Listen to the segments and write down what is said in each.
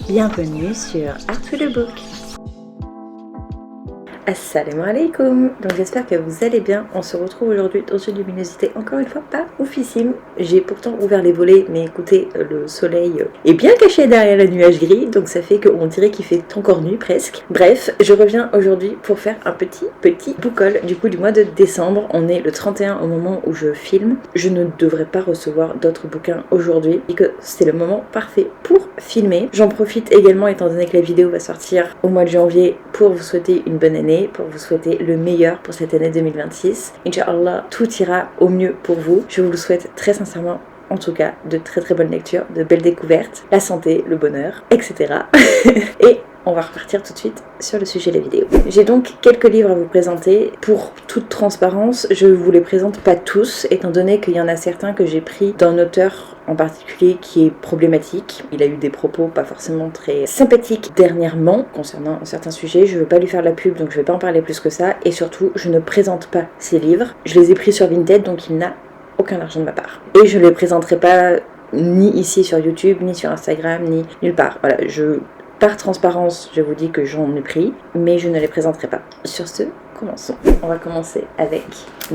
Bienvenue sur Art with a Book. Assalamu alaikum. Donc j'espère que vous allez bien. On se retrouve aujourd'hui dans une luminosité encore une fois pas oufissime. J'ai pourtant ouvert les volets, mais écoutez, le soleil est bien caché derrière le nuage gris, donc ça fait qu'on dirait qu'il fait encore nuit presque. Bref, je reviens aujourd'hui pour faire un petit book haul du coup du mois de décembre. On est le 31 au moment où je filme. Je ne devrais pas recevoir d'autres bouquins aujourd'hui et que c'est le moment parfait pour filmer. J'en profite également étant donné que la vidéo va sortir au mois de janvier pour vous souhaiter une bonne année, pour vous souhaiter le meilleur pour cette année 2026. Inch'Allah, tout ira au mieux pour vous. Je vous le souhaite très sincèrement, en tout cas, de très bonnes lectures, de belles découvertes, la santé, le bonheur, etc. Et on va repartir tout de suite sur le sujet de la vidéo. J'ai donc quelques livres à vous présenter. Pour toute transparence, je ne vous les présente pas tous, étant donné qu'il y en a certains que j'ai pris d'un auteur en particulier qui est problématique. Il a eu des propos pas forcément très sympathiques dernièrement concernant certains sujets. Je ne veux pas lui faire de la pub, donc je ne vais pas en parler plus que ça. Et surtout, je ne présente pas ces livres. Je les ai pris sur Vinted, donc il n'a aucun argent de ma part. Et je ne les présenterai pas ni ici sur YouTube, ni sur Instagram, ni nulle part. Voilà, par transparence, je vous dis que j'en ai pris, mais je ne les présenterai pas. Sur ce, commençons. On va commencer avec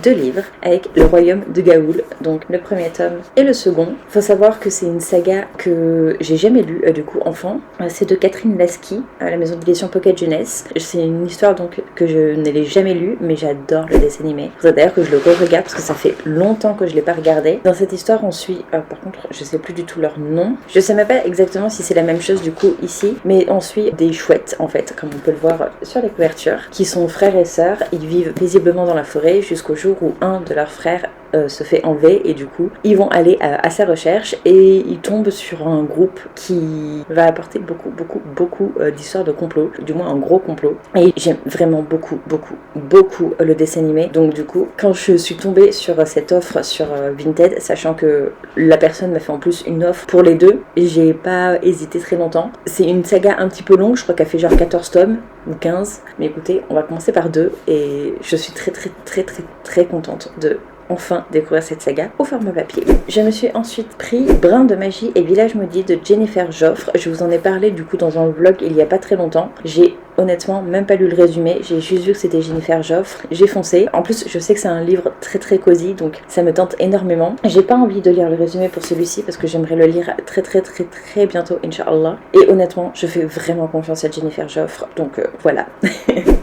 deux livres, avec Le Royaume de Gaoul, donc le premier tome et le second. Il faut savoir que c'est une saga que j'ai jamais lue, du coup, enfant. C'est de Catherine Lasky, à la maison d'édition Pocket Jeunesse. C'est une histoire donc que je ne l'ai jamais lue, mais j'adore le dessin animé. C'est d'ailleurs que je le re-regarde parce que ça fait longtemps que je ne l'ai pas regardé. Dans cette histoire, on suit, par contre, je sais plus du tout leur nom. Je sais même pas exactement si c'est la même chose du coup ici, mais on suit des chouettes en fait, comme on peut le voir sur les couvertures, qui sont frères et sœurs. Ils vivent paisiblement dans la forêt jusqu'au jour où un de leurs frères se fait enlever et du coup ils vont aller à sa recherche et ils tombent sur un groupe qui va apporter beaucoup d'histoires de complot, du moins un gros complot, et j'aime vraiment beaucoup le dessin animé. Donc du coup quand je suis tombée sur cette offre sur Vinted, sachant que la personne m'a fait en plus une offre pour les deux, j'ai pas hésité très longtemps. C'est une saga un petit peu longue, je crois qu'elle fait genre 14 tomes ou 15, mais écoutez, on va commencer par deux et je suis très contente de enfin découvrir cette saga au format papier. Je me suis ensuite pris Brin de magie et village maudit de Jennifer Joffre. Je vous en ai parlé du coup dans un vlog il y a pas très longtemps. J'ai honnêtement même pas lu le résumé, j'ai juste vu que c'était Jennifer Joffre, j'ai foncé. En plus je sais que c'est un livre très cosy, donc ça me tente énormément. J'ai pas envie de lire le résumé pour celui-ci parce que j'aimerais le lire très bientôt, Inch'Allah. Et honnêtement je fais vraiment confiance à Jennifer Joffre, donc voilà.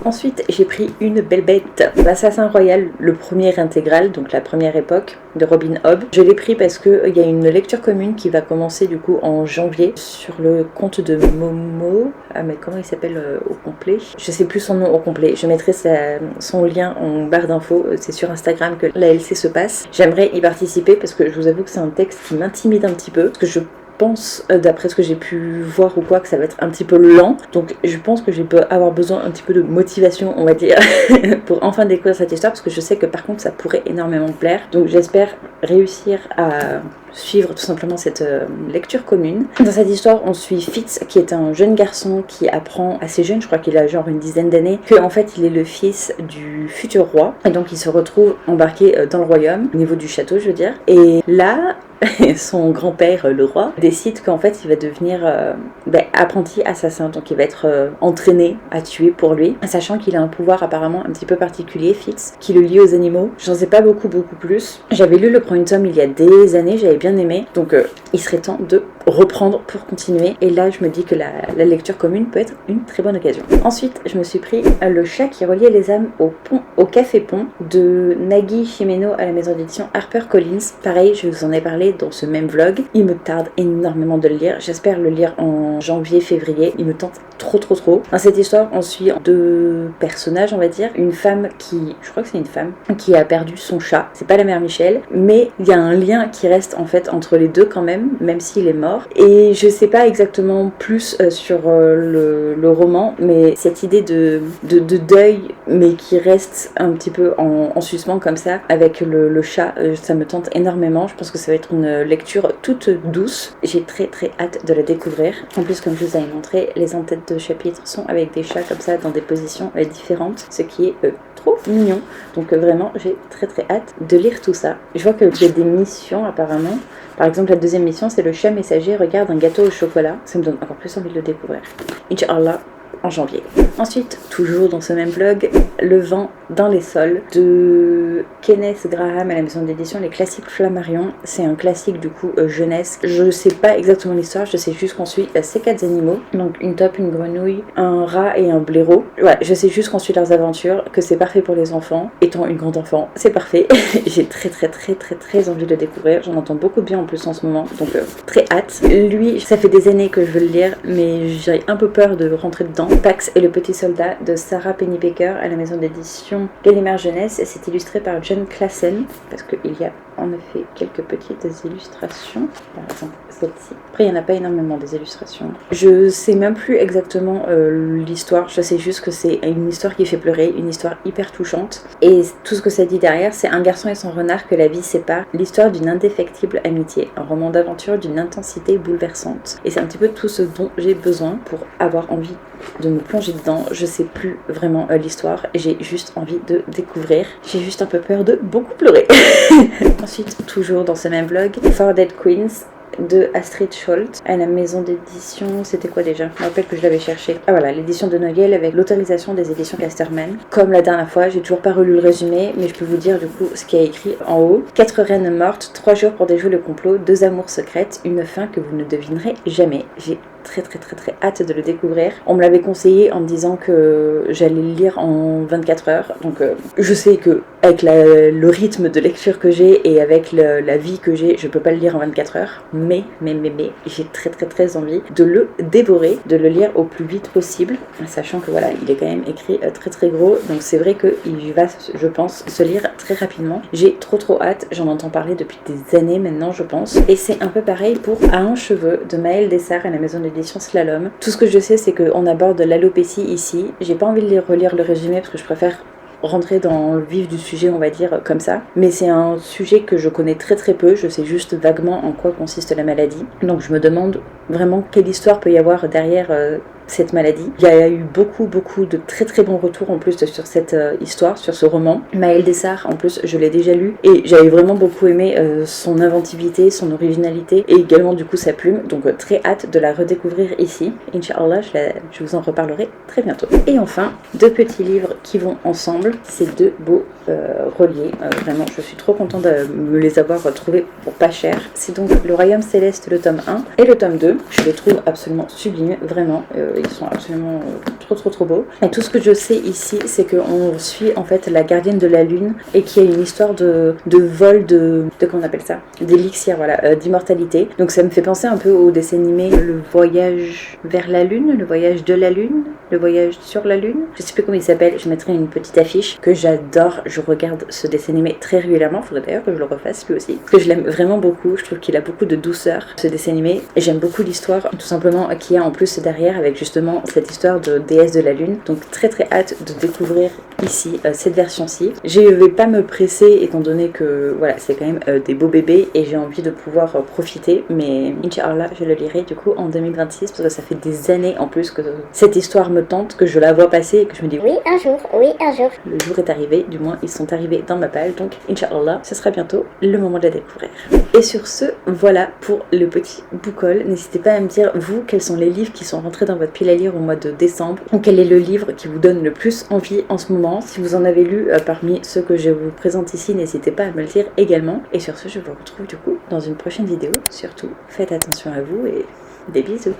Ensuite j'ai pris une belle bête, l'Assassin Royal, le premier intégral, donc la première époque de Robin Hobb. Je l'ai pris parce qu'il y a une lecture commune qui va commencer du coup en janvier sur le compte de Momo. Ah mais comment il s'appelle au complet? Je sais plus son nom au complet. Je mettrai son lien en barre d'infos. C'est sur Instagram que la LC se passe. J'aimerais y participer parce que je vous avoue que c'est un texte qui m'intimide un petit peu. Parce que je pense, d'après ce que j'ai pu voir ou quoi, que ça va être un petit peu lent. Donc je pense que je peux avoir besoin un petit peu de motivation, on va dire, pour enfin découvrir cette histoire. Parce que je sais que par contre ça pourrait énormément me plaire. Donc j'espère réussir à suivre tout simplement cette lecture commune. Dans cette histoire, on suit Fitz, qui est un jeune garçon qui apprend assez jeune, je crois qu'il a genre une dizaine d'années, que en fait il est le fils du futur roi. Et donc il se retrouve embarqué dans le royaume, au niveau du château je veux dire. Et là, son grand-père, le roi, décide qu'en fait il va devenir apprenti assassin, donc il va être entraîné à tuer pour lui, sachant qu'il a un pouvoir apparemment un petit peu particulier, Fitz, qui le lie aux animaux. J'en sais pas beaucoup plus. J'avais lu le premier tome il y a des années, j'avais bien aimé, donc il serait temps de reprendre pour continuer, et là je me dis que la lecture commune peut être une très bonne occasion. Ensuite je me suis pris Le chat qui reliait les âmes au Café Pont de Nagui Jimeno à la maison d'édition HarperCollins. Pareil, je vous en ai parlé dans ce même vlog, il me tarde énormément de le lire, j'espère le lire en janvier-février, il me tente trop. Dans cette histoire on suit deux personnages, on va dire, une femme je crois que c'est une femme qui a perdu son chat, c'est pas la mère Michel, mais il y a un lien qui reste en fait entre les deux quand même s'il est mort, et je sais pas exactement plus sur le roman, mais cette idée de deuil mais qui reste un petit peu en suspens comme ça avec le chat, ça me tente énormément. Je pense que ça va être une lecture toute douce, j'ai très hâte de la découvrir. En plus, comme je vous avais montré, les en-têtes de chapitre sont avec des chats comme ça dans des positions différentes, ce qui est trop mignon. Donc vraiment j'ai très hâte de lire tout ça. Je vois qu'il y a des missions apparemment, Par exemple, la deuxième mission, c'est le chat messager regarde un gâteau au chocolat. Ça me donne encore plus envie de le découvrir. Inch'Allah, en janvier. Ensuite, toujours dans ce même vlog, Le vent dans les sols de Kenneth Graham à la maison d'édition Les Classiques Flammarion. C'est un classique du coup jeunesse. Je sais pas exactement l'histoire, je sais juste qu'on suit ces 4 animaux. Donc une taupe, une grenouille, un rat et un blaireau. Ouais, je sais juste qu'on suit leurs aventures, que c'est parfait pour les enfants. Étant une grande enfant, c'est parfait. J'ai très envie de le découvrir. J'en entends beaucoup de bien en plus en ce moment, donc très hâte. Lui, ça fait des années que je veux le lire, mais j'ai un peu peur de rentrer dedans. Pax et le petit soldat de Sarah Pennybaker à la maison d'édition Gallimard Jeunesse, et c'est illustré par John Classen, parce qu'il y a en effet quelques petites illustrations, par exemple celle-ci. Après, il n'y en a pas énormément des illustrations. Je sais même plus exactement l'histoire, je sais juste que c'est une histoire qui fait pleurer, une histoire hyper touchante, et tout ce que ça dit derrière, c'est un garçon et son renard que la vie sépare, l'histoire d'une indéfectible amitié, un roman d'aventure d'une intensité bouleversante. Et c'est un petit peu tout ce dont j'ai besoin pour avoir envie de me plonger dedans. Je sais plus vraiment l'histoire, j'ai juste envie de découvrir. J'ai juste un peu peur de beaucoup pleurer. Ensuite, toujours dans ce même vlog, Four Dead Queens de Astrid Scholt à la maison d'édition, c'était quoi déjà? Je me rappelle que je l'avais cherché. Ah voilà, l'édition de Noël avec l'autorisation des éditions Casterman. Comme la dernière fois, j'ai toujours pas relu le résumé, mais je peux vous dire du coup ce qu'il y a écrit en haut. 4 reines mortes, 3 jours pour déjouer le complot, 2 amours secrètes, une fin que vous ne devinerez jamais. J'ai très hâte de le découvrir. On me l'avait conseillé en me disant que j'allais le lire en 24 heures. Donc je sais que avec le rythme de lecture que j'ai et avec la vie que j'ai, je peux pas le lire en 24 heures. Mais j'ai très envie de le dévorer, de le lire au plus vite possible. Sachant que voilà, il est quand même écrit très gros. Donc c'est vrai qu'il va, je pense, se lire très rapidement. J'ai trop hâte. J'en entends parler depuis des années maintenant, je pense. Et c'est un peu pareil pour À un cheveu de Maëlle Dessart à la maison d'édition Slalom. Tout ce que je sais, c'est qu'on aborde l'alopécie ici. J'ai pas envie de relire le résumé parce que je préfère rentrer dans le vif du sujet, on va dire comme ça. Mais c'est un sujet que je connais très peu. Je sais juste vaguement en quoi consiste la maladie. Donc je me demande vraiment quelle histoire peut y avoir derrière cette maladie. Il y a eu beaucoup de très bons retours en plus sur cette histoire, sur ce roman. Maëlle Dessart, en plus, je l'ai déjà lu et j'avais vraiment beaucoup aimé son inventivité, son originalité et également du coup sa plume. Donc très hâte de la redécouvrir ici. Inch'Allah, je vous en reparlerai très bientôt. Et enfin, 2 petits livres qui vont ensemble. Ces 2 beaux reliés. Vraiment, je suis trop contente de me les avoir trouvés pour pas cher. C'est donc Le Royaume Céleste, le tome 1 et le tome 2. Je les trouve absolument sublimes, vraiment. Ils sont absolument trop beaux. Et tout ce que je sais ici, c'est qu'on suit en fait la gardienne de la lune et qu'il y a une histoire de vol de comment on appelle ça, d'élixir, voilà, d'immortalité. Donc ça me fait penser un peu au dessin animé Le Voyage vers la lune, Le Voyage de la lune, Le Voyage sur la lune. Je sais plus comment il s'appelle. Je mettrai une petite affiche que j'adore. Je regarde ce dessin animé très régulièrement. Faudrait d'ailleurs que je le refasse lui aussi parce que je l'aime vraiment beaucoup. Je trouve qu'il a beaucoup de douceur, ce dessin animé, et j'aime beaucoup l'histoire tout simplement qu'il y a en plus derrière avec justement cette histoire de déesse de la lune. Donc très hâte de découvrir ici cette version-ci. Je vais pas me presser étant donné que voilà, c'est quand même des beaux bébés et j'ai envie de pouvoir profiter, mais Inch'Allah je le lirai du coup en 2026 parce que ça fait des années en plus que cette histoire me tente, que je la vois passer et que je me dis oui un jour. Le jour est arrivé, du moins ils sont arrivés dans ma page, donc Inch'Allah ce sera bientôt le moment de la découvrir. Et sur ce, voilà pour le petit book haul. N'hésitez pas à me dire vous quels sont les livres qui sont rentrés dans votre pile à lire au mois de décembre, ou quel est le livre qui vous donne le plus envie en ce moment. Si vous en avez lu parmi ceux que je vous présente ici, n'hésitez pas à me le dire également. Et sur ce, je vous retrouve du coup dans une prochaine vidéo. Surtout, faites attention à vous et des bisous.